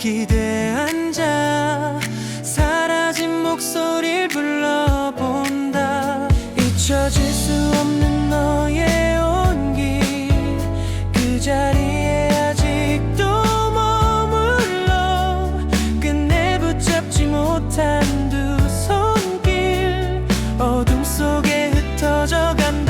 기대에 앉아 사라진 목소리를 불러본다. 잊혀질 수 없는 너의 온기, 그 자리에 아직도 머물러 끝내 붙잡지 못한 두 손길 어둠 속에 흩어져 간다.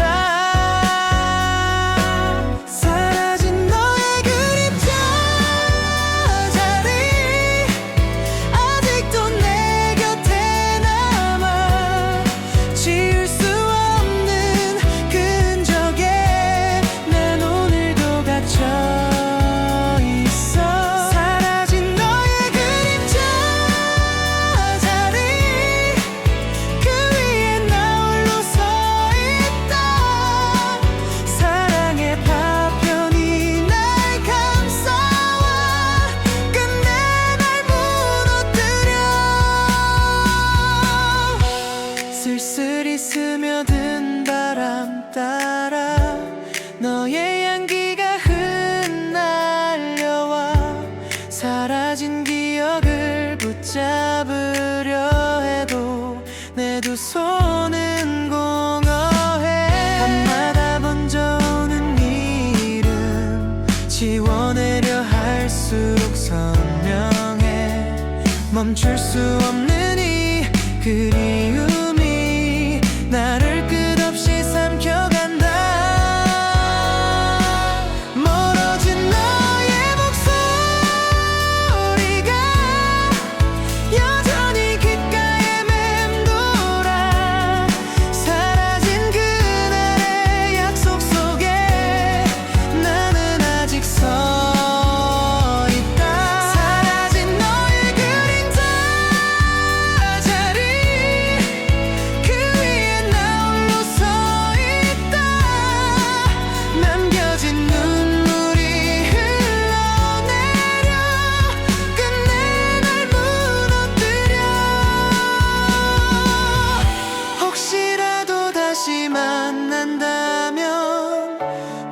쓸쓸히 스며든 바람 따라 너의 향기가 흩날려와 사라진 기억을 붙잡으려 해도 내 두 손은 공허해. 밤마다 번져오는 이름 지워내려 할수록 선명해. 멈출 수 없는 이 그리움이 나를 끝없이 삼켜간다. 멀어진 너의 목소리가 여전히 귓가에 맴돌아 사라진 그날의 약속 속에 나는 아직 서 있다. 사라진 너의 그림자 자리 그 위에 나 홀로 서 있다. 남겨진 눈물이 흘러내려 끝내 날 무너뜨려. 혹시라도 다시 만난다면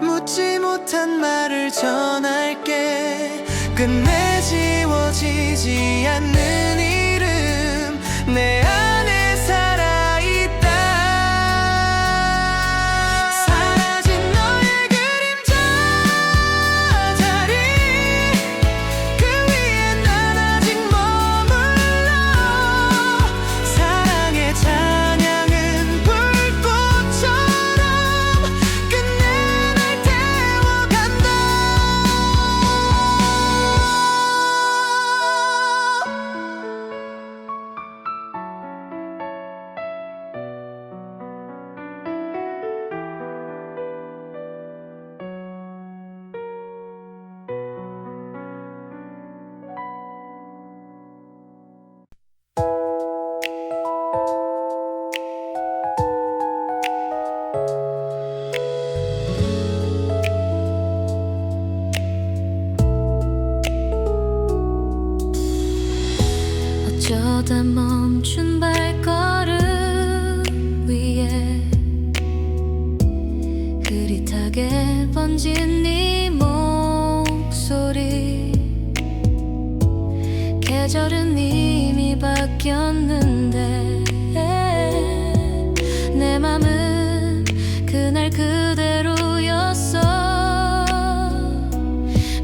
묻지 못한 말을 전할게. 끝내 지워지지 않는 이름 내 안에 살아있다. 사라진 너의 그림자 자리 그 위에 난 아직 머물러 사랑의 찬양은 불꽃처럼 끝내 날 태워간다. 어쩌다 멈춘 발걸음 위에 흐릿하게 번진 네 목소리. 계절은 이미 바뀌었는데 내 맘은 그날 그대로였어.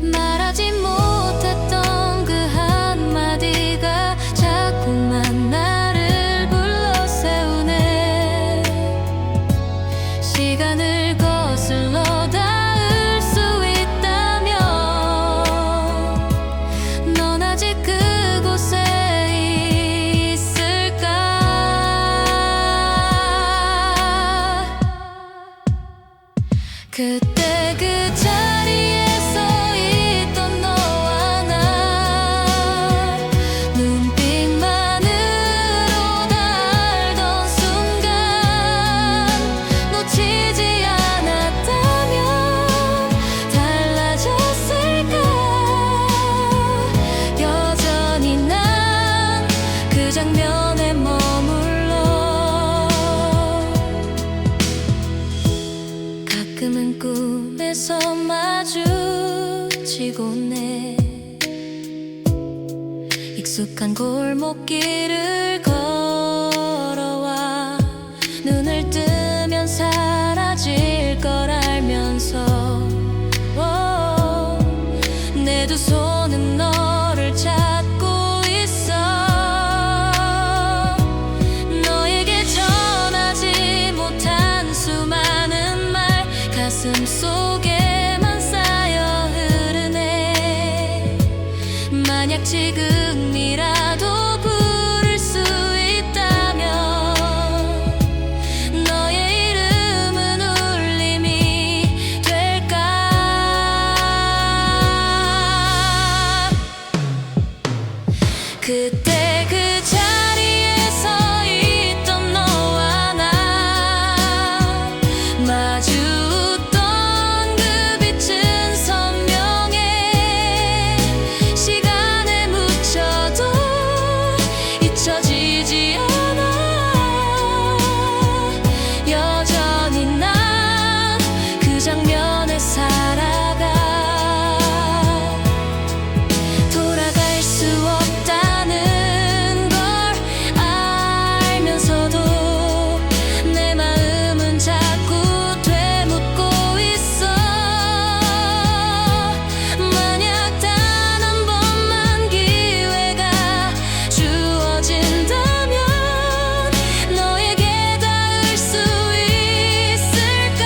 말하지 못했던 그 한마디가 자꾸만 나를 불러 세우네. 시간을 거슬러 닿을 수 있다면 넌 아직 그곳에 있을까. 익숙한 골목길을 걸어와 눈을 뜨면 사라질 걸 알면서 내 두 손은 너를 찾고 있어. 너에게 전하지 못한 수많은 말 가슴 속에만 쌓여 흐르네. 만약 지금이라도 부를 수 있다면 너의 이름은 울림이 될까. 그때 그 자리에 서 있던 너와 나 마주 웃던 그 빛은 선명해. 시간에 묻혀도 잊혀지지 않아. 여전히 난 그 장면에 살아가. 돌아갈 수 없다는 걸 알면서도 내 마음은 자꾸 되묻고 있어. 만약 단 한 번만 기회가 주어진다면 너에게 닿을 수 있을까.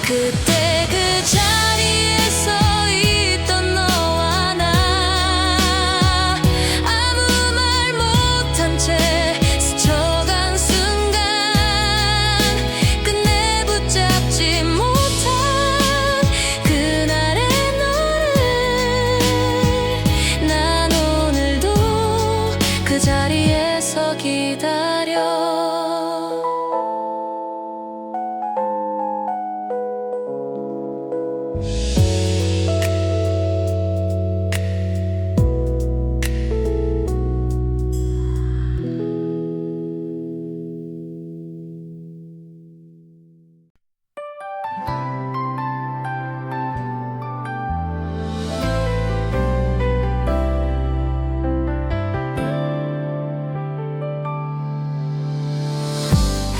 그때 그 자리에 서 있던 너와 나 아무 말 못한 채 스쳐간 순간 끝내 붙잡지 못한 그날의 너를 난 오늘도 그 자리에서 기다려.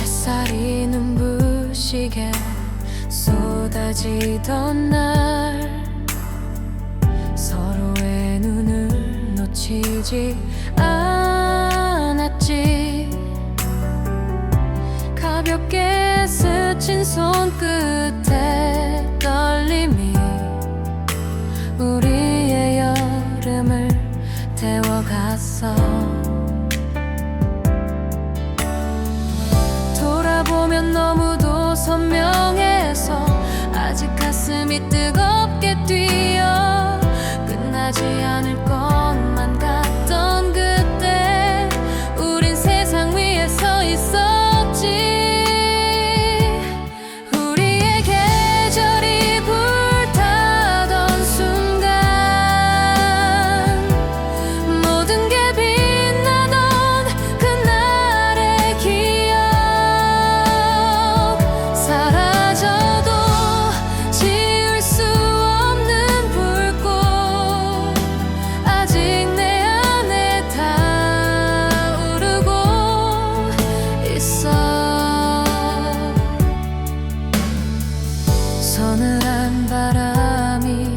햇살이 눈부시게 쏟아지던 날 서로의 눈을 놓치지 않았지. 가볍게 스친 손끝에 떨림이 우리의 여름을 태워갔어. 돌아보면 너무도 선명해서 아직 가슴이 뜨겁게 뛰어. 끝나지 않을 것만 같던 그때 우린 세상 위에 서 있었지. 우리의 계절이 불타던 순간 모든 게 빛나던 그날의 기억 사라져도 지울 수 없는 불꽃 아직 내 안에 타오르고 있어. 서늘한 바람이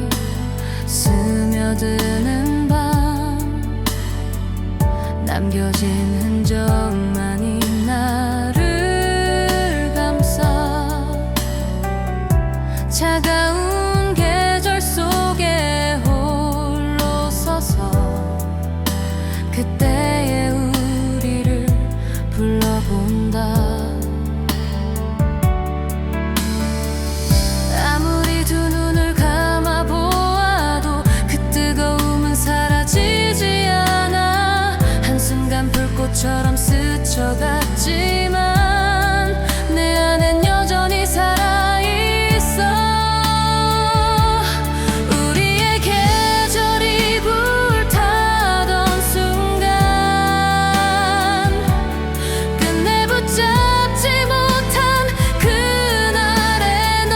스며드는 밤 남겨진 흔적만이 나를 감싸. 차가운 계절 속에 홀로 서서 그때의 우리를 불러본다. 아무리 두 눈을 감아 보아도 그 뜨거움은 사라지지 않아. 한순간 불꽃처럼 스쳐갔지만 내 안엔 여전히 살아있어. 우리의 계절이 불타던 순간 끝내 붙잡지 못한 그날의 너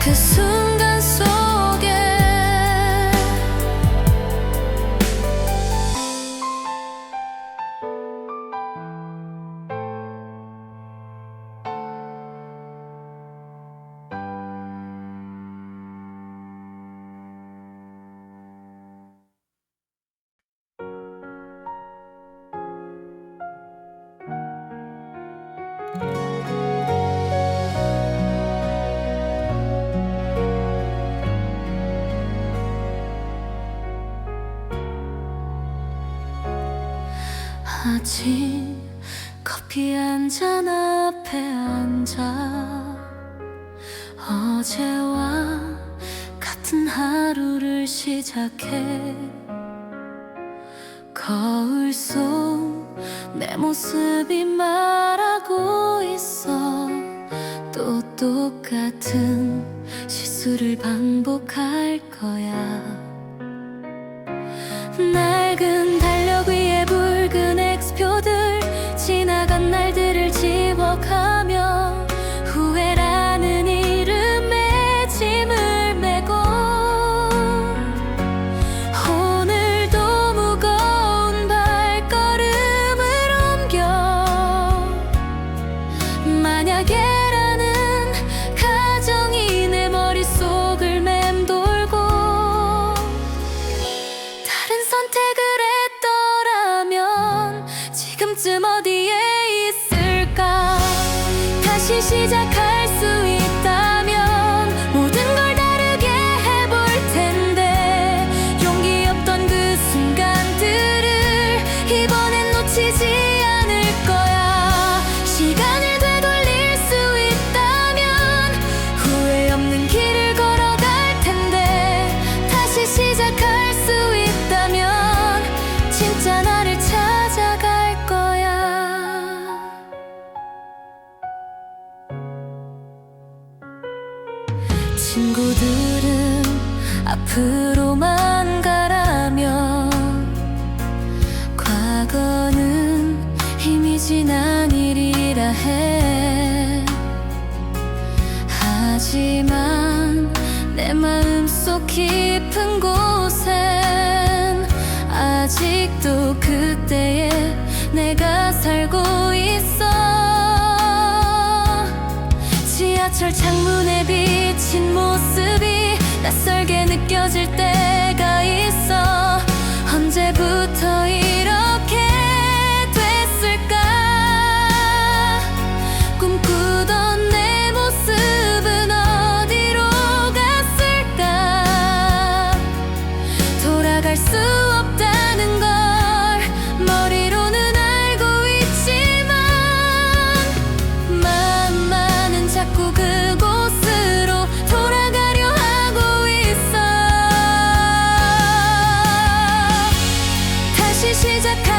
그 순간 속에 아침 커피 한 잔 앞에 앉아 어제와 같은 하루를 시작해 거울 속 내 모습이 말하고 있어 또 똑같은 실수를 반복할 거야 낡은 달력 위에 붉은 X표들 지나간 날들을 지워가며 후회라는 이름에 짐을 메고 오늘도 무거운 발걸음을 옮겨 만약에라는 가정이 내 머릿속을 맴돌고 다른 선택을 했더라면 지금쯤 어디에 있을까 다시 시작할 수 있다면 모든 걸 다르게 해볼 텐데 용기 없던 그 순간들을 이번엔 놓치지 않을 거야 시간을 되돌릴 수 있다면 후회 없는 길을 걸어갈 텐데 다시 시작할 수 있다면 진짜 나를 찾아갈 거야 친구들은 앞으로만 가라며 과거는 이미 지난 일이라 해 하지만 내 마음속 깊은 곳엔 아직도 그때의 내가 살고 있어 지하철 창문에 비친 모습이 낯설게 느껴질 때가 있어 언제부터 이렇게 됐을까 꿈꾸던 내 모습은 어디로 갔을까 돌아갈 수 없다는 걸 머리로는 알고 있지만 마음만은 자꾸 그곳으로 돌아가려 하고 있어 다시 시작할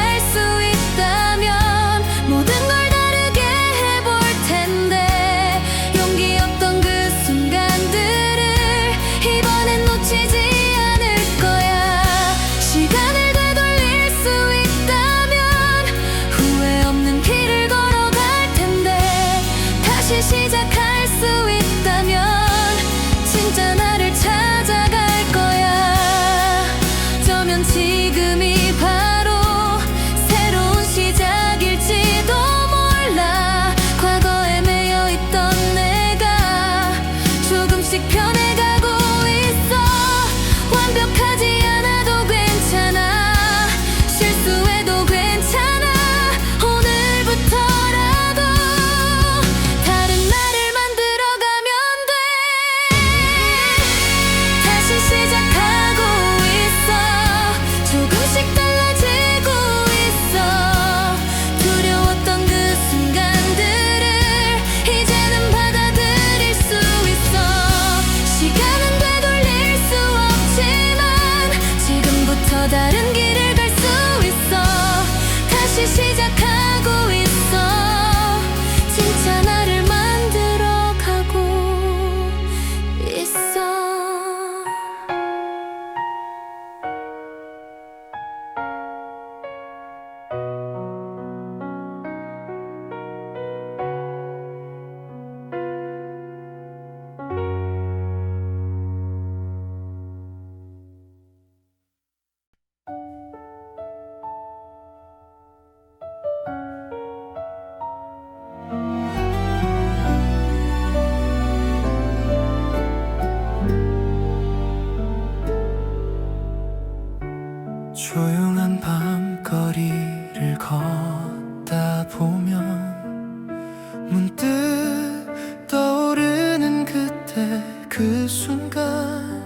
그 순간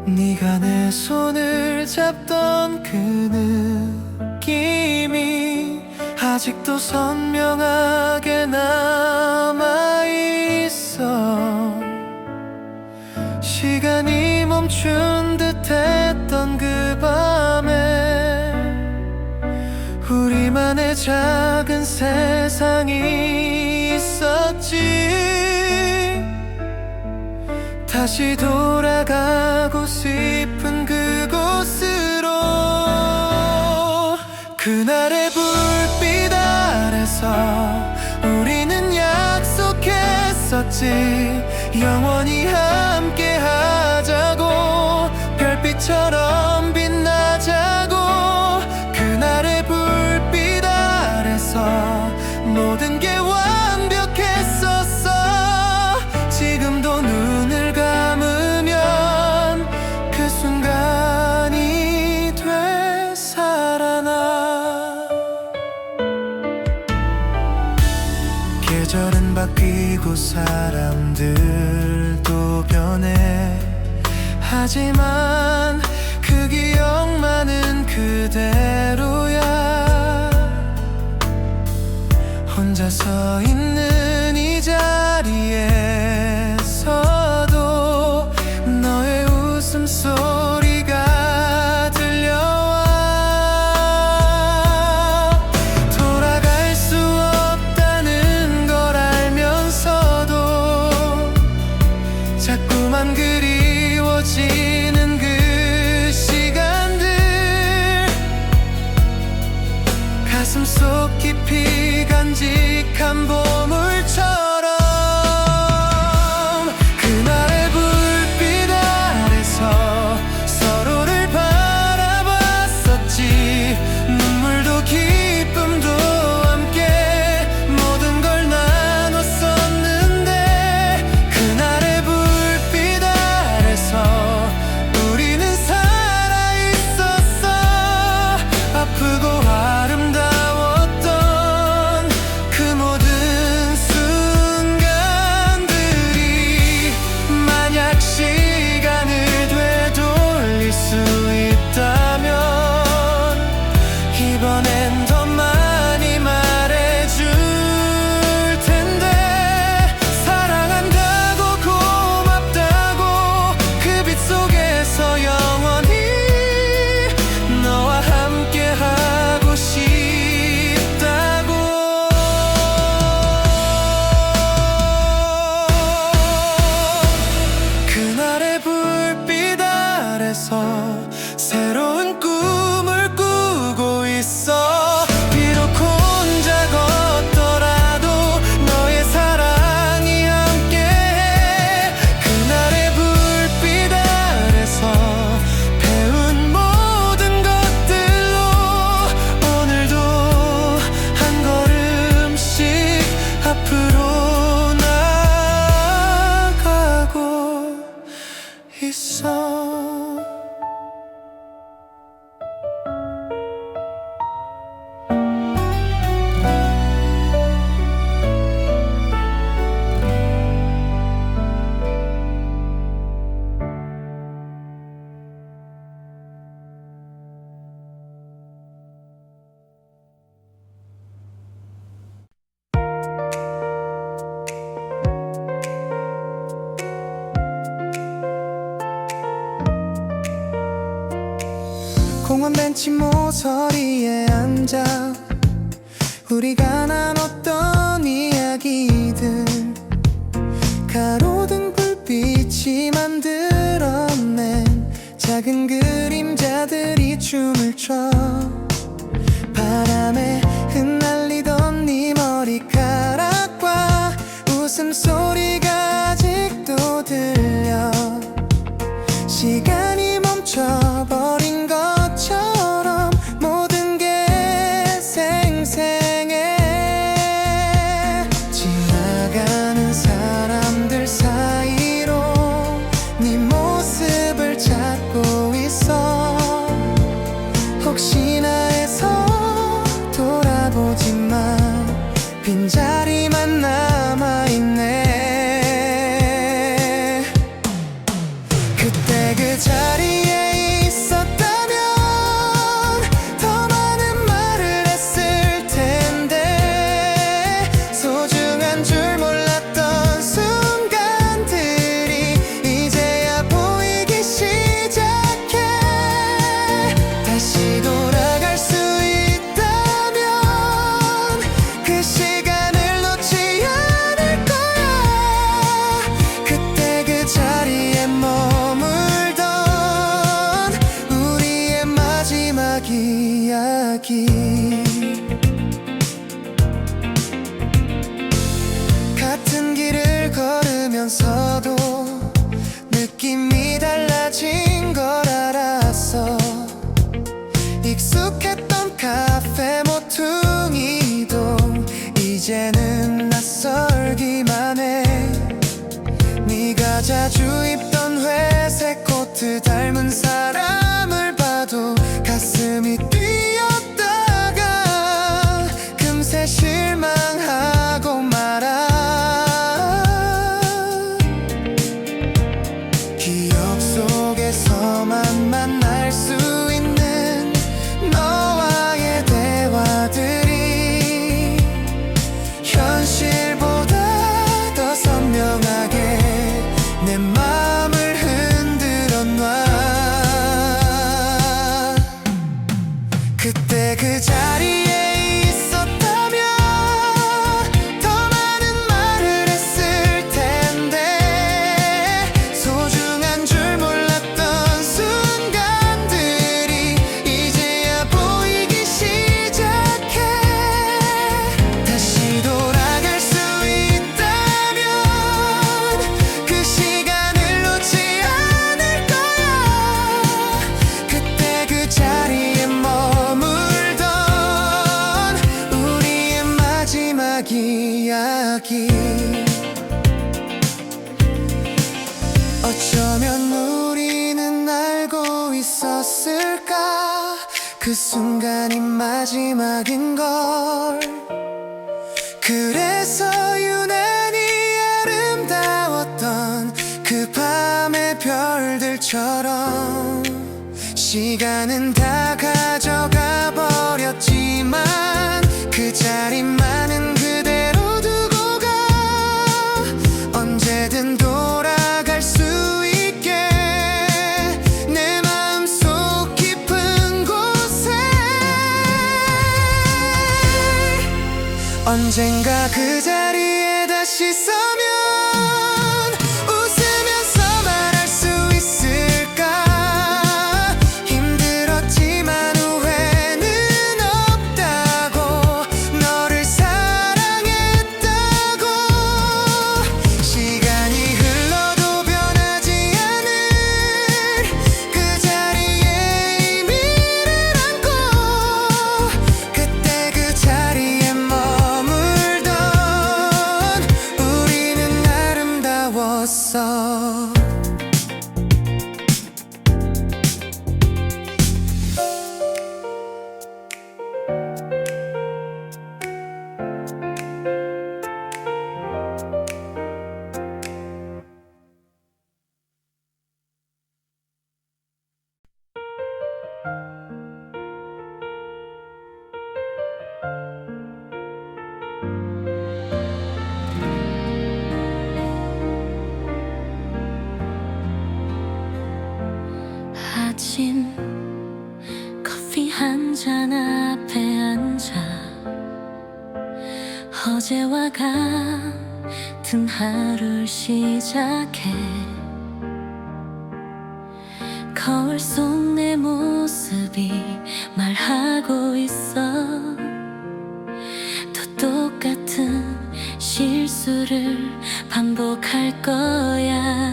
네가 내 손을 잡던 그 느낌이 아직도 선명하게 남아있어. 시간이 멈춘 듯했던 그 밤에 우리만의 작은 세상이 있었지. 다시 돌아가고 싶은 그곳으로. 그날의 불빛 아래서 우리는 약속했었지. 영원히 함께 하자고, 별빛처럼 빛나자고. 그날의 불빛 아래서 모든 게 완벽했었어. 지금도 눈을 감으면 그 순간이 되살아나. 계절은 바뀌고 사람들도 변해. 하지만 그 기억만은 그대로야. 혼자 서 있는 이 자리에서도 너의 웃음소리가 들려와. 돌아갈 수 없다는 걸 알면서도 자꾸만 그리워지는 그 시간들. 가슴속 깊이 간직한 보물처럼 그날의 불빛 아래서 서로를 바라봤었지. 눈물도 기쁨도 함께 모든 걸 나눴었는데 그날의 불빛 아래서 우리는 살아있었어. 아프고 아름다웠던 그 모든 순간들이 만약 시간을 되돌릴 수 있다면 이번엔 더 많이 말해줄 텐데. 사랑한다고 고맙다고 그 빛 속에서 영원히 너와 함께 하고 싶다고. 그날의 불빛 아래서 새로운 꿈을 꾸고 있어. 비록 혼자 걷더라도 너의 사랑이 함께해. 그날의 불빛 아래서 배운 모든 것들로 오늘도 한 걸음씩 앞으로 나아가고 있어. 공원 벤치 모서리에 앉아 우리가 나눴던 이야기들. 가로등 불빛이 만들어낸 작은 그림자들이 춤을 춰. 바람에 흩날리던 네 머리카락과 웃음소리가 아직도 들려. 시간이 멈춰버린 것처럼 모든 게 생생해. 지나가는 사람들 사이로 네 모습을 찾고 있어. 혹시나 해서 돌아보지만 빈자리만 남아있네. 그 순간이 마지막인걸. 그래서 유난히 아름다웠던 그 밤의 별들처럼 시간은 다 가져가 버렸지만 그 자리만은 그대로 두고 가. 언제든 돌아갈 수 있게 내 마음속 깊은 곳에. 언젠가 그 자리에 다시 서면 웃으면서 말할 수 있을까. 힘들었지만 후회는 없다고, 너를 사랑했다고. 시간이 흘러도 변하지 않을 그 자리에 의미를 안고 그때 그 자리에 머물던 우리는 아름다웠어. 아침 커피 한 잔 앞에 앉아 어제와 같은 하루를 시작해. 거울 속 내 모습이 말하고 있어. 또 똑같은 실수를 반복할 거야.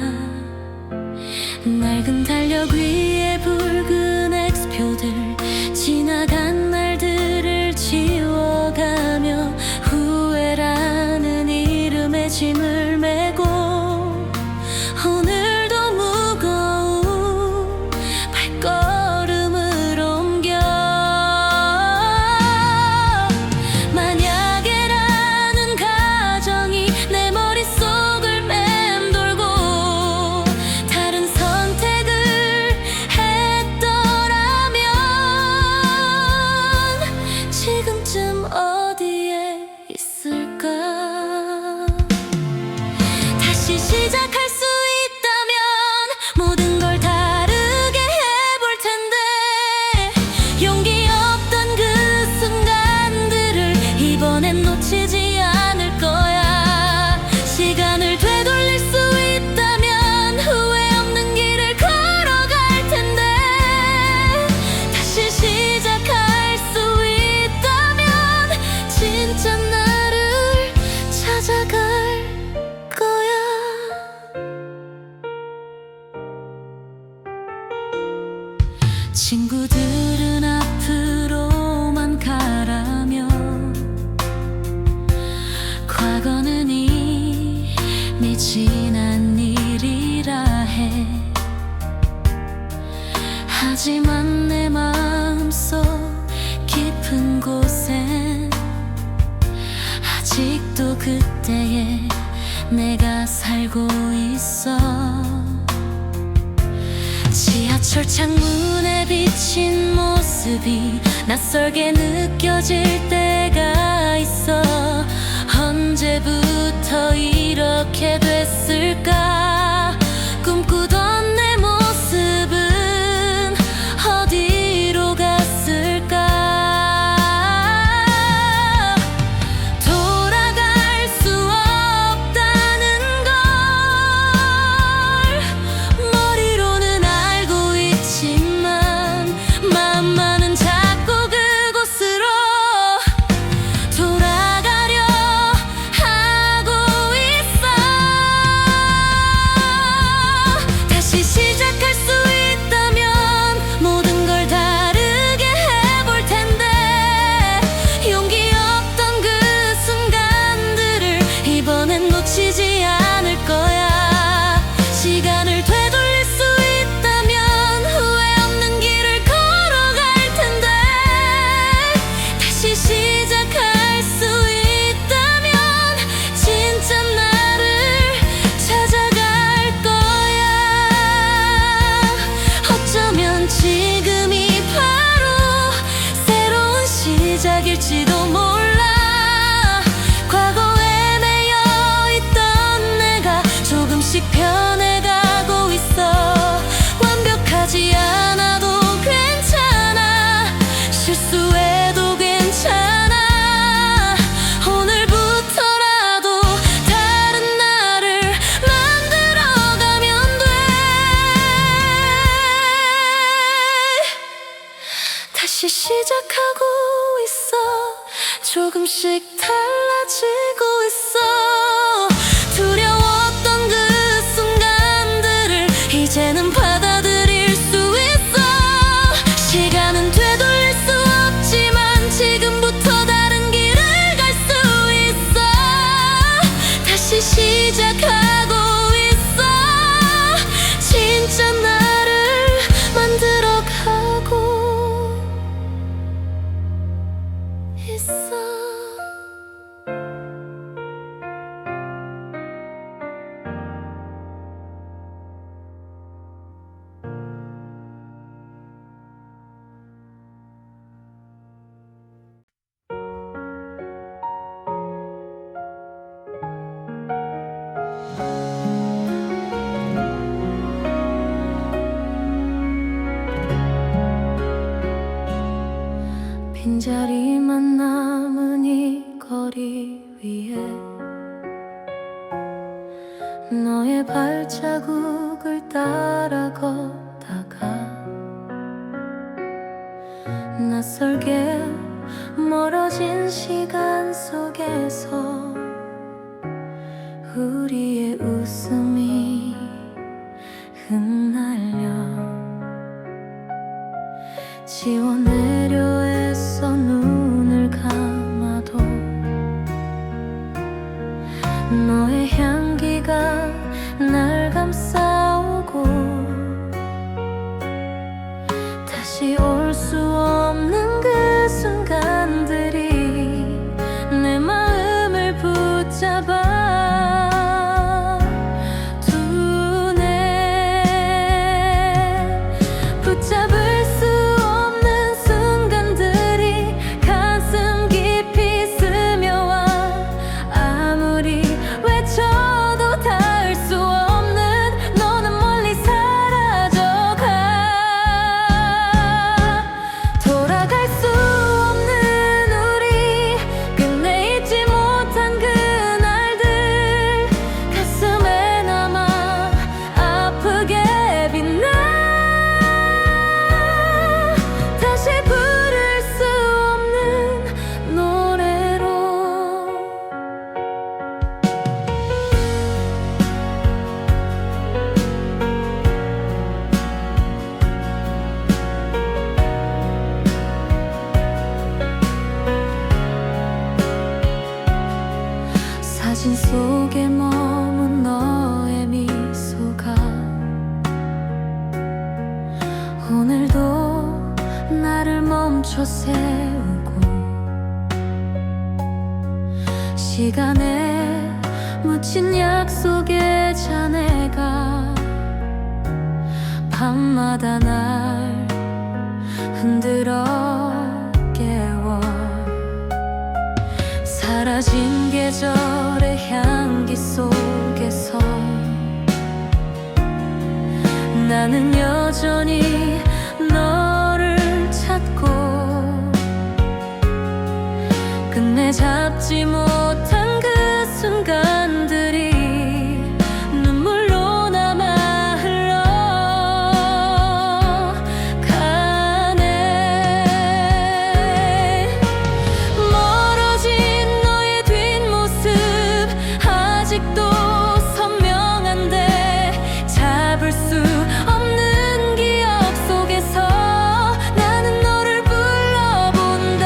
낡은 달력 위에 붉은 X표들, 지나간 날들을 지워가며 후회라는 이름의 짐을 메고 오늘도 무거운 발걸음을 옮겨. 만약에라는 가정이 내 머릿속을 맴돌고 다른 선택을 했더라면 지금쯤 어디에 있을까. 다시 시작할 수 있다면 모든 걸 다르게 해볼 텐데 용기 없던 그 순간들을 이번엔 놓치지 않을 거야. 시간을 되돌릴 수 있다면 후회 없는 길을 걸어갈 텐데 다시 시작할 수 있다면 진짜 나를 찾아갈 거야. 친구들은 앞으로만 가라며 과거는 이미 지난 일이라 해. 하지만 내 마음속 깊은 곳엔 아직도 그때의 내가 살고 있어. 지하철 창문에 비친 모습이 낯설게 느껴질 때가 있어. 언제부터 이렇게 됐을까. 꿈꾸던 내 모습은 어디로 갔을까. 돌아갈 수 없다는 걸 머리로는 알고 있지만 마음만은 자꾸 그곳으로 돌아가려 하고 있어. 조금씩 변해가고 있어. 완벽하지 않아도 괜찮아. 실수해도 괜찮아. 오늘부터라도 다른 나를 만들어가면 돼. 다시 시작하고 있어. 조금씩 달라지고 있어. 두려웠던 그 순간들을 이제는 받아들일 수 있어. 시간은 되돌릴 수 없지만 지금부터 다른 길을 갈 수 있어. 다시 시작하고 있어. 진짜 나를 만들어가고 있어. 빈자리만 남은 이 거리 위에 너의 발자국을 따라 걷다가 낯설게 멀어진 시간 속에서 우리의 웃음이 흩날려 지워내려 애써 눈을 감아도 너의 향기가 날 감싸오고 다시 올 수 없는 그 순간들이 내 마음을 붙잡아 붙잡을 수 없는 순간들이 가슴 깊이 스며와 아무리 외쳐도 닿을 수 없는 너는 멀리 사라져가. 돌아갈 수 없는 우리 끝내 잊지 못한 그날들 가슴에 남아 아프게 빛나. 다시 부를 수 없는 노래로 사진 속에 머문 너의 미소가 오늘도 나를 멈춰 세우고 시간에 묻힌 약속의 잔해가 밤마다 날 흔들어 깨워 사라진 계절의 향기 속에서 나는 여전히 너를 찾고 끝내 잡지 못한 그 순간들이 눈물로 남아 흘러가네. 멀어진 너의 뒷모습 아직도 선명한데 잡을 수 없는 기억 속에서 나는 너를 불러본다.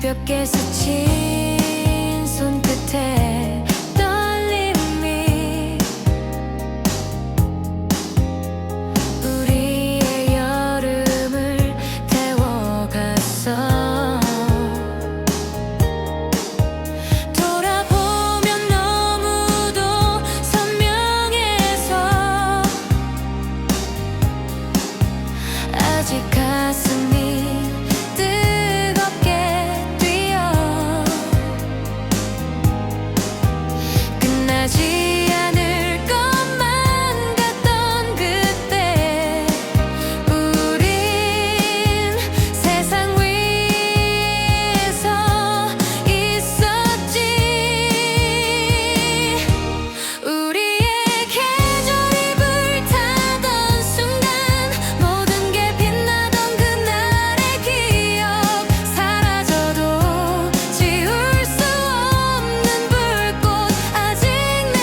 가볍게 스친 손끝에 떨림이 우리의 여름을 태워갔어. 돌아보면 너무도 선명해서 아직 가슴이 뜨겁게 뛰어. 끝나지 않을 것만 같던 그때 우린 세상 위에서 있었지. 우리의 계절이 불타던 순간 모든 게 빛나던 그날의 기억 사라져도 지울 수 없는 불꽃 아직 내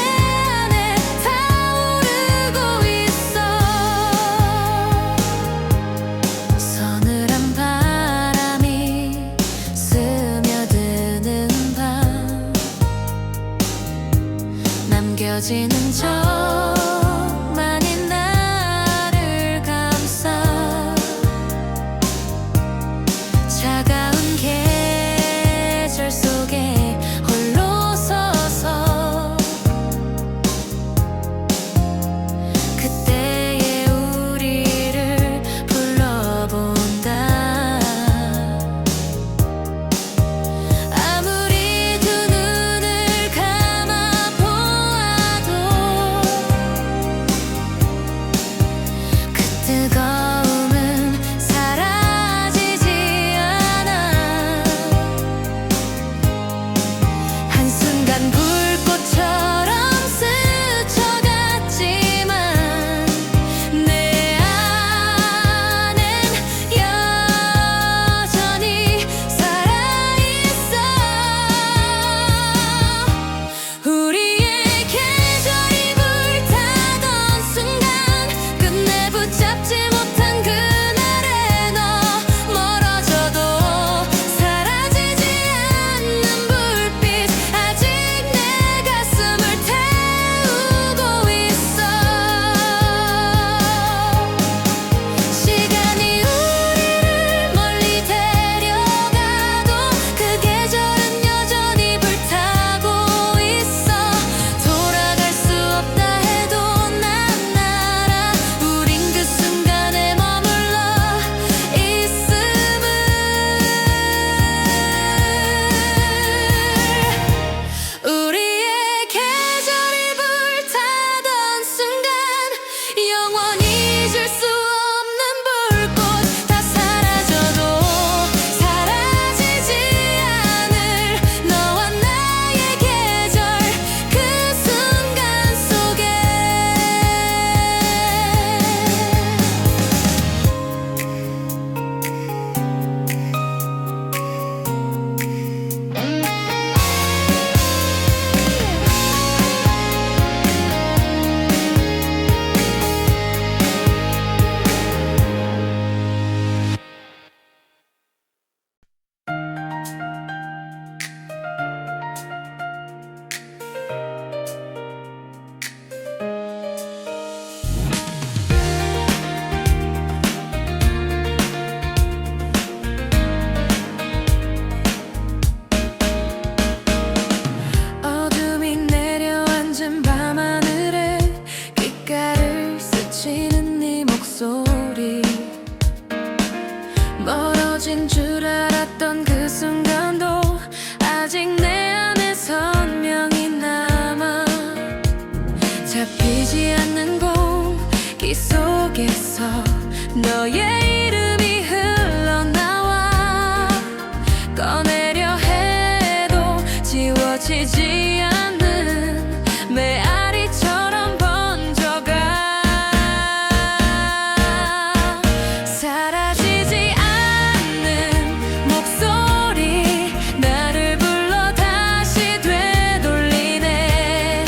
안에 타오르고 있어. 서늘한 바람이 스며드는 밤 남겨지는 적만이 나를 감싸. 차가운 계절 속에 홀로 서서 그때의 우리를 불러본다. 아무리 두 눈을 감아 보아도 그 뜨거움은 사라지지 않아. 한순간 불꽃처럼 스쳐갔지만 내 안엔 여전히 살아있어. 우리의 계절이 불타던 순간 끝내 붙잡지 못한 그날의 너 멀어져도 사라지지 않는 불빛 아직 내 가슴을 태우고 있어. 시간이 우리를 멀리 데려가도 그 계절은 여전히 불타고 있어. 돌아갈 수 없다 해도 난 알아. 우린 그 순간에 머물러 있음을. 우리의 계절이 불타던 순간 영원히 잊을 수 없는 불꽃 다 사라져도 사라지지 않을 너와 나의 계절 그 순간 속에. 어둠이 내려앉은 밤하늘에 귓가를 스치는 네 목소리. 멀어진 줄 알았던 그 순간도 아직 내 안에 선명히 남아. 잡히지 않는 공기 속에서 너의 이름이 흘러나와. 꺼내려 해도 지워지지 않는 메아리처럼 번져가. 사라지지 않는 목소리 나를 불러 다시 되돌리네.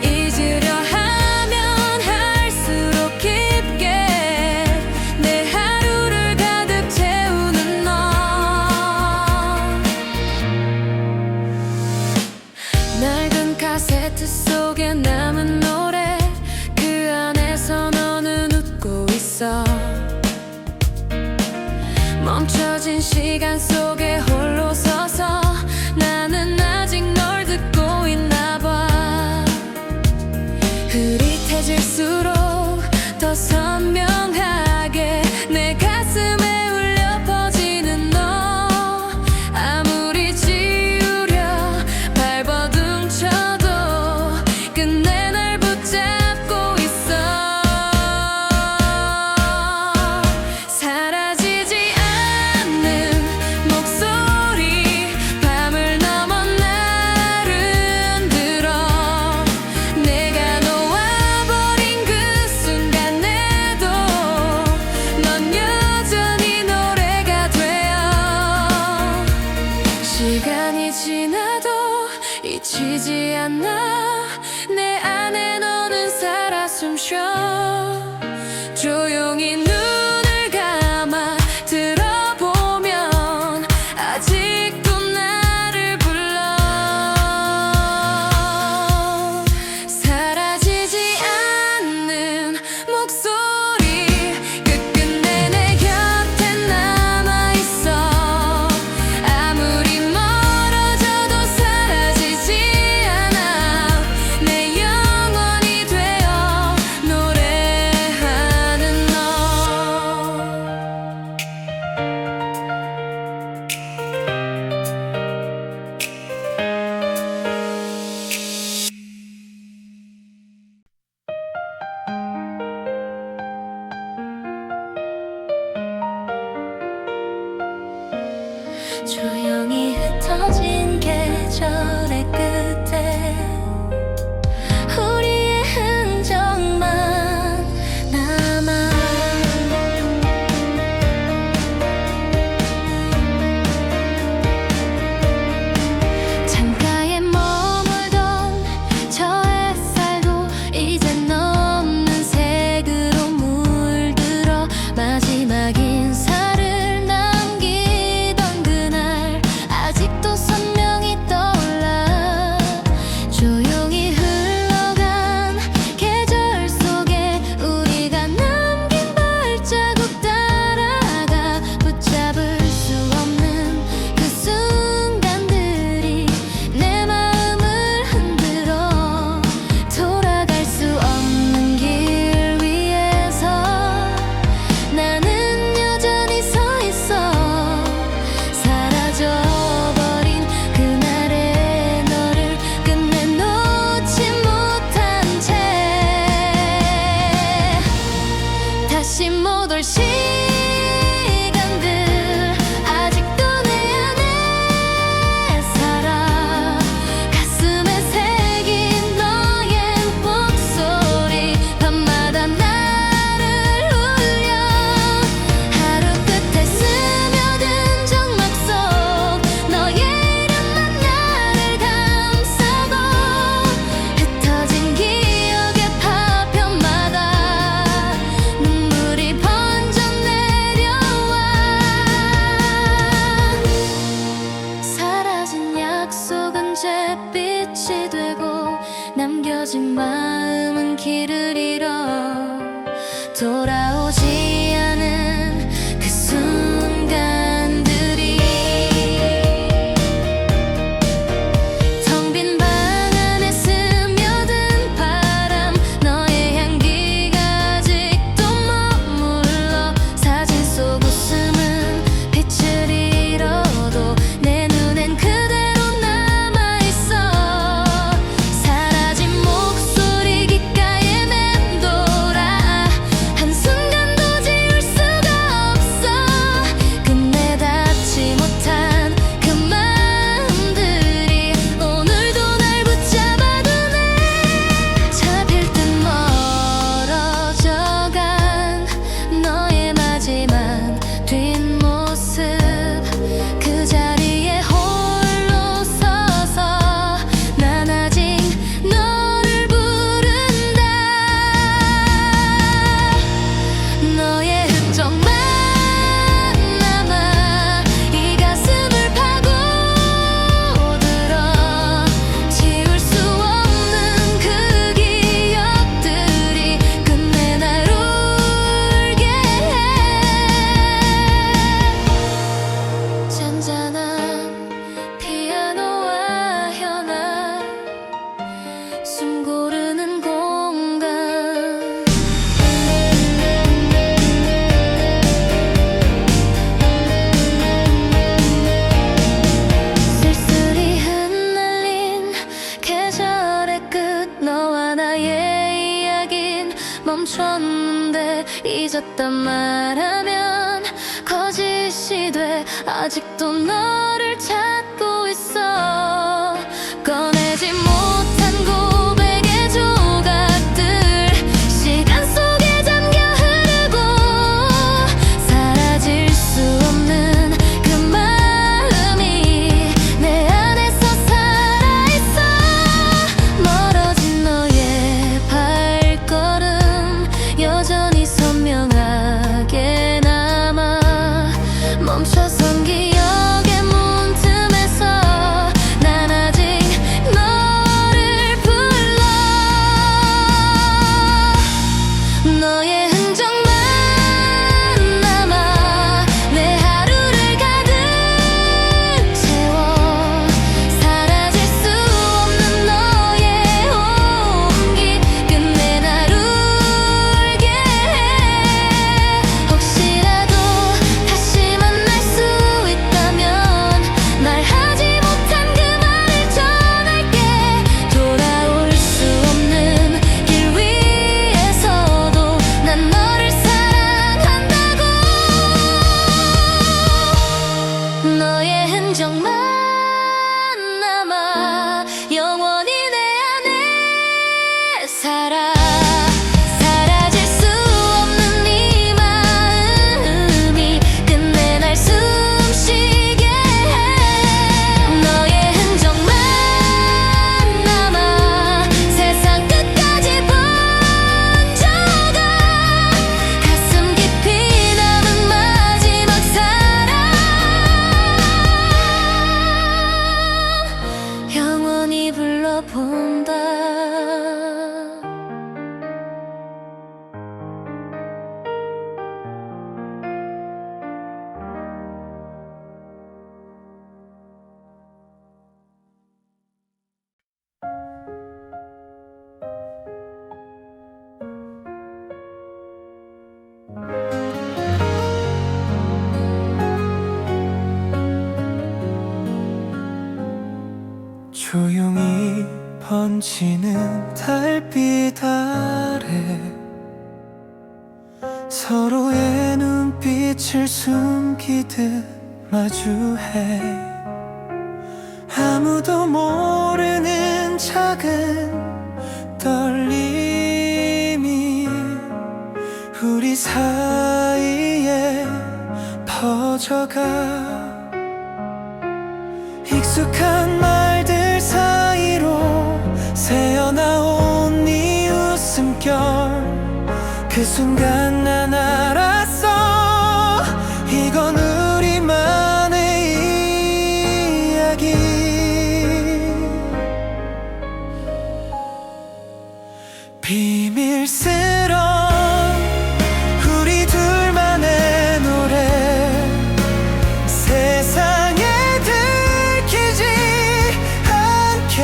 잊으려 하면 할수록 깊게 내 하루를 시간 속에 홀로 서서 나는 아직 널 듣고 있나 봐. 흐릿해질수록 더 선명하게 내 가슴에 울려 퍼지는 너. 아무리 지우려 발버둥 쳐도 끝내 날 붙잡고 있어. 사라지지 않는 목소리 밤을 넘어 나를 흔들어. 내가 놓아버린 그 순간에도 넌 여전히 노래가 되어. 시간이 지나도 잊히지 않아. 내 안에 너는 살아 숨쉬어. 조용히 눈을 감아 들어보면 아직도 나를 불러. 사라지지 않는 목소리 끝끝내 내 곁에 남아있어. 아무리 멀어져도 사라지지 않아. 내 영원히 되어 노래하는 너. 조용히 흩어진 계절의 끝에 우리의 흔적만 남아. 창가에 머물던 저 햇살도 이젠 없는 색으로 물들어. 마지막 인사를 남기던 그날 아직도 선명히 떠올라. 조용히 흘러간 계절 속에 우리가 남긴 발자국 따라가. 붙잡을 수 없는 그 순간들이 내 마음을 흔들어. 돌아갈 수 없는 길 위에서 나는 여전히 서 있어. 사라져버린 그날의 너를 끝내 놓지 못한 채 다시 못 올 시간들 아직도 내 안에 살아. 가슴에 새긴 너의 목소리 밤마다 나를 울려. 하루 끝에 스며든 정막 속 너의 이름만 나를 감싸고. 흩어진 기억의 파편마다 눈물이 번져 내려와. 사라진 약속은 잿빛이 되고 남겨진 마음은 길을 잃어. 돌아오지 않은 그 순간들이 텅 빈 방 안에 스며든 바람. 너의 향기가 아직도 머물러. 사진 속 웃음은 빛을 잃어도 내 눈엔 그대로 남아있어. 사라진 목소리 귓가에 맴돌아. 한순간도 지울 수가 없어. 멈췄는데 잊었단 말하면 거짓이 돼. 아직도 너를 찾고 있어. 꺼내지 못한 고백의 조각들 시간 속에 잠겨 흐르고 사라질 수 없는 그 마음이 내 안에서 살아있어. 멀어진 너의 발걸음 여전히 선명하게 남아. 멈춰선 기억의 문틈에서 난 아직 너를 불러. 너의 흔적만 남아 내 하루를 가득 채워. 사라질 수 없는 너의 온기 끝내 날 울게 해. 혹시라도 다시 만날 수 있다면 말하지 못한 그 말을 전할게. 돌아올 수 없는 길 위에서도 난 너를 사랑한다고. 너의 흔적만 남아 영원히 내 안에 살아. 사라질 수 없는 이 마음이 끝내 날 숨쉬게 해. 너의 흔적만 남아 세상 끝까지 번져가. 가슴 깊이 남은 마지막 사랑 영원히 불러본다. 조용히 번지는 달빛 아래 서로의 눈빛을 숨기듯 마주해. 아무도 모르는 작은 떨림이 우리 사이에 퍼져가. 익숙한 말들 사이로 새어나온 네 웃음결. 그 순간 난 알았어. 이건 우리만의 이야기. 비밀스런 우리 둘만의 노래. 세상에 들키지 않게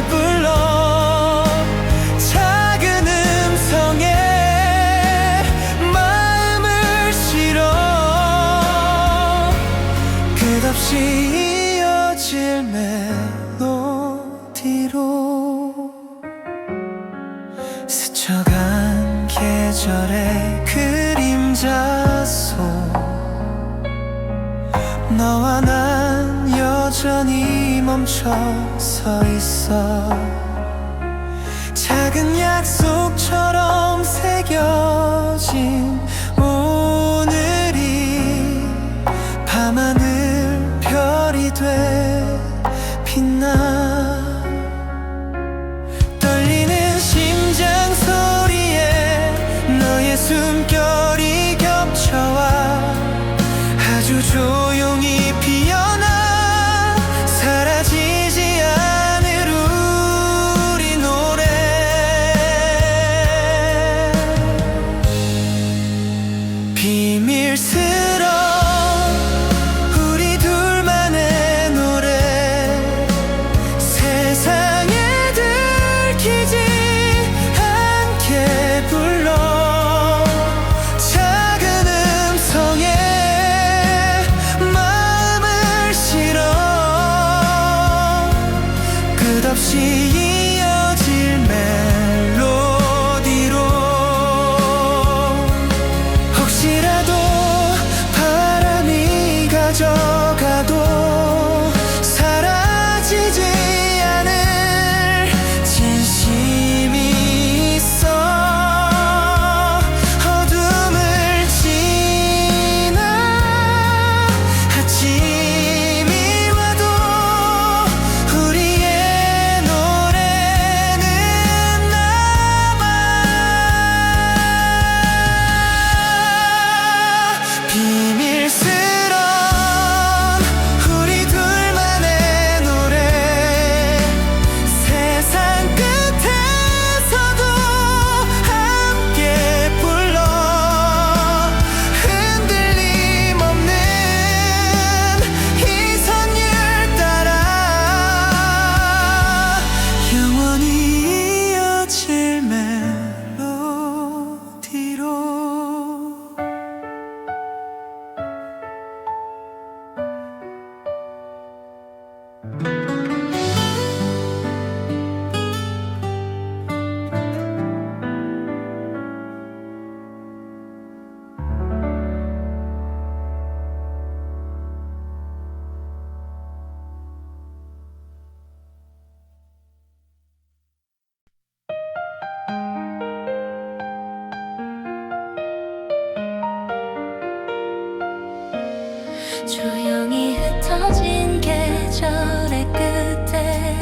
불러. 작은 음성에 마음을 실어. 끝없이 이어질 멜로디로 스쳐간 계절의 그림자 속 너와 난 여전히 멈춰 서 있어. 작은 약속처럼 새겨진 오늘이 밤하늘 별이 돼 빛나. 떨리는 심장 소리에 너의 숨결이 겹쳐와. 아주 조용히 피어나 사라지지 않을 우리 노래. 비밀스런 우리 둘만의 노래. 세상에 들키지 않게 불러. 작은 음성에 마음을 실어. 끝없이 이어질 멜로디로 잊혀가도 사라지지 않을 진심이 있어. 어둠을 지나 아침이 와도 우리의 노래는 남아. 비밀스런 우리 둘만의 노래, 세상 끝에서도 함께 불러. 흔들림 없는 이 선율 따라 영원히 이어질 멜로디로. 조용히 흩어진 계절의 끝에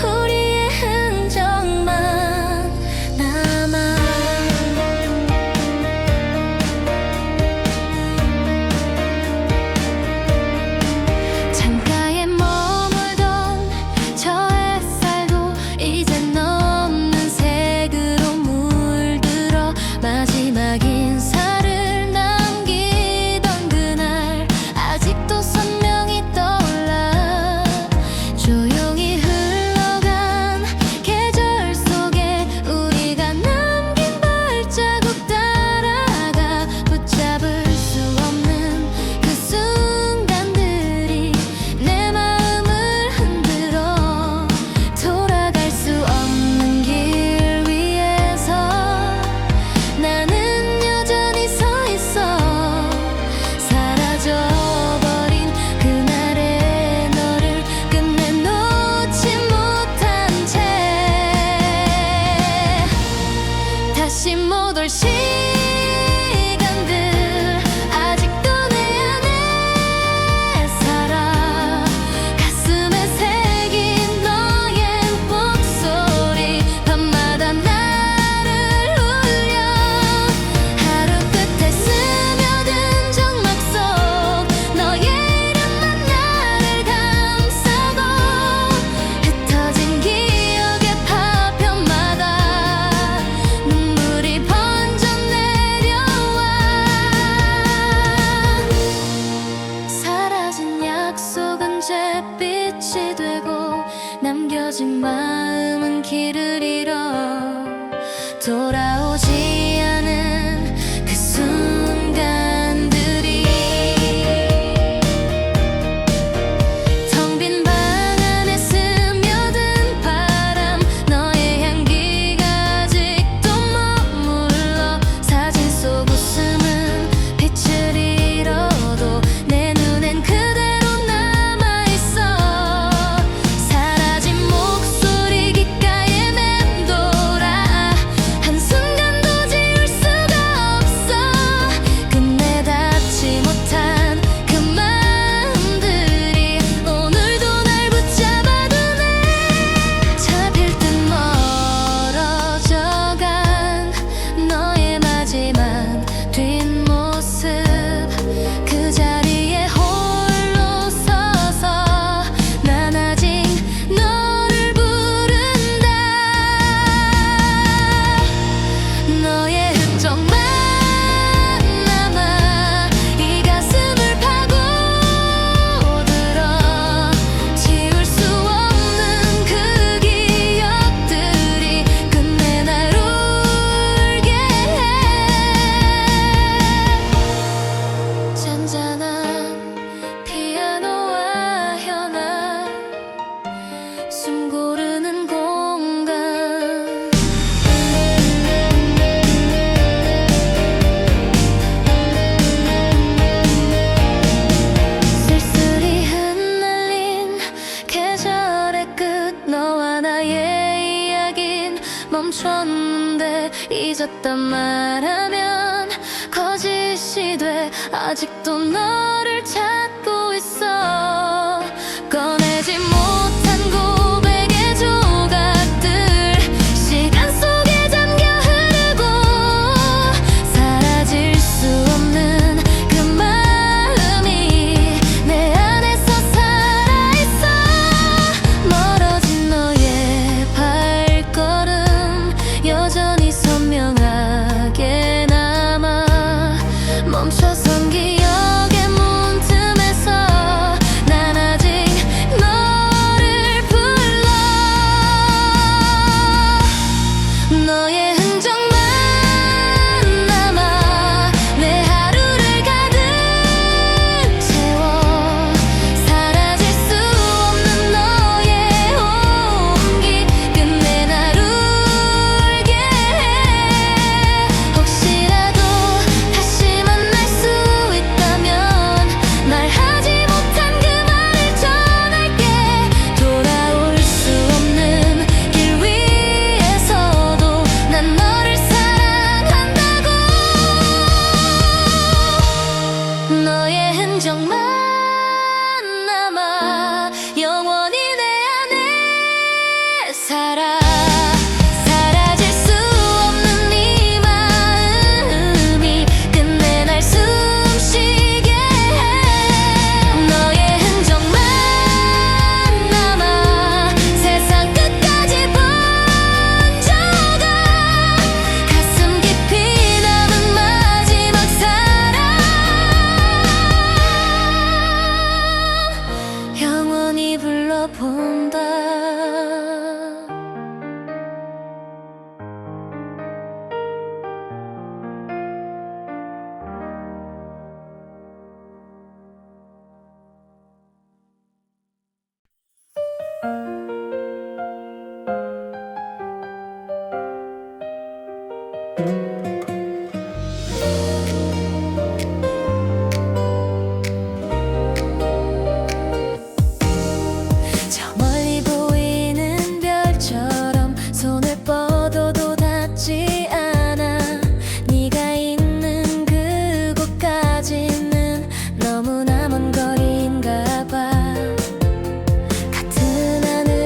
우리의 흔적만 남아. 창가에 머물던 저 햇살도 이젠 없는 색으로 물들어 마지막 인사를 남기던 그날 아직도 선명히 떠올라. 조용히 흘러간 계절 속에 우리가 남긴 발자국 따라가 붙잡을 수 없는 그 순간들이 내 마음을 흔들어. 돌아갈 수 없는 길 위에서 나는 여전히 잊었단 말하면 거짓이 돼. 아직도 너를 찾고 있어. 꺼내지 못한 고백의 조각들 시간 속에 잠겨 흐르고 사라질 수 없는 그 마음이 내 안에서 살아있어. 멀어진 너의 발걸음 여전히 선명하게 남아. 멈춰선 기억의 문틈에서 난 아직 너를 불러. 너의 흔적만 남아 내 하루를 가득 채워. 사라질 수 없는 너의 온기 끝내 날 울게 해. 혹시라도 다시 만날 수 있다면 말하지 못한 그 말을 전할게. 돌아올 수 없는 길 위에서도 난 너를 사랑한다고. 너의 흔적만 남아 영원히 내 안에 살아. 사라질 수 없는 네 마음이 끝내 날 숨쉬게 해. 너의 흔적만 남아 세상 끝까지 번져가. 가슴 깊이 남은 마지막 사랑 영원히 불러본다. 저 멀리 보이는 별처럼 손을 뻗어도 닿지 않아. 네가 있는 그곳까지는 너무나 먼 거리인가 봐. 같은 하늘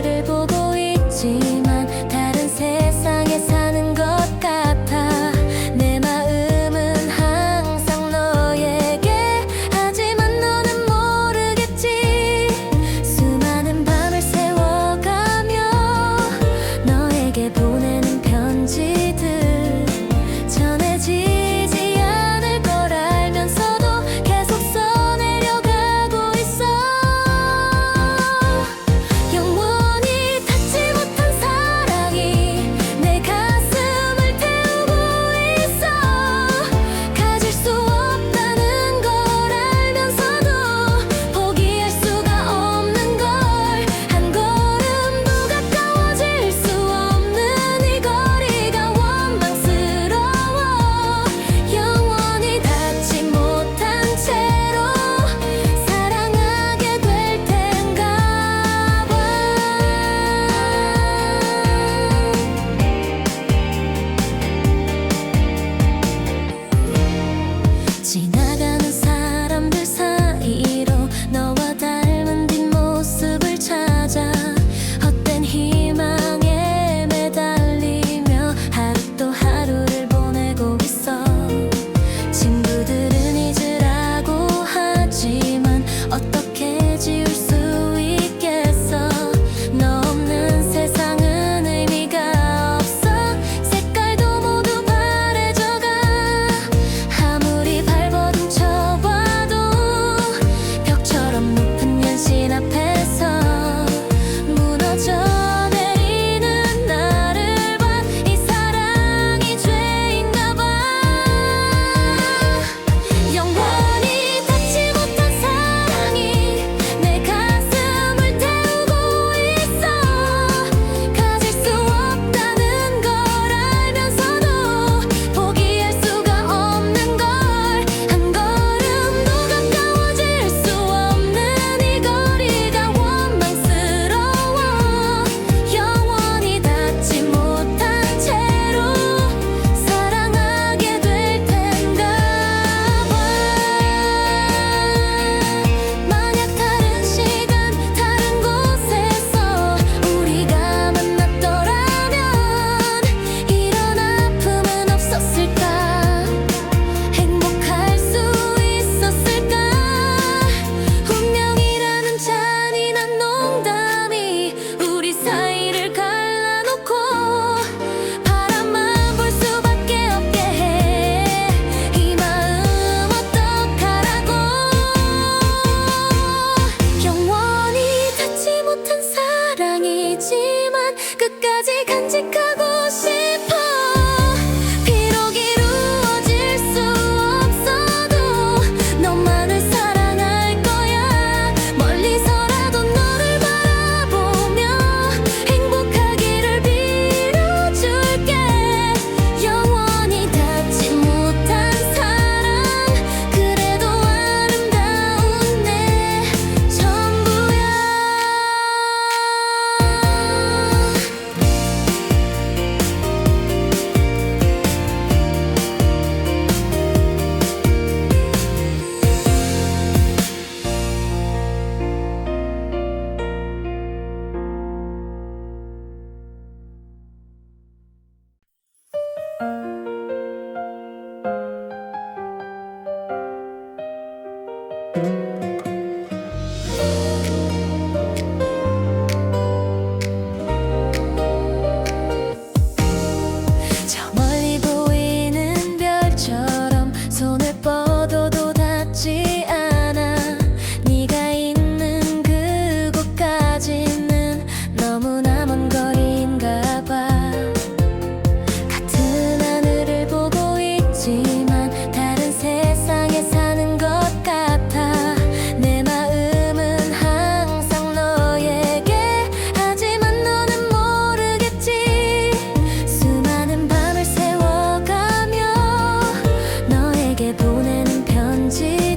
건지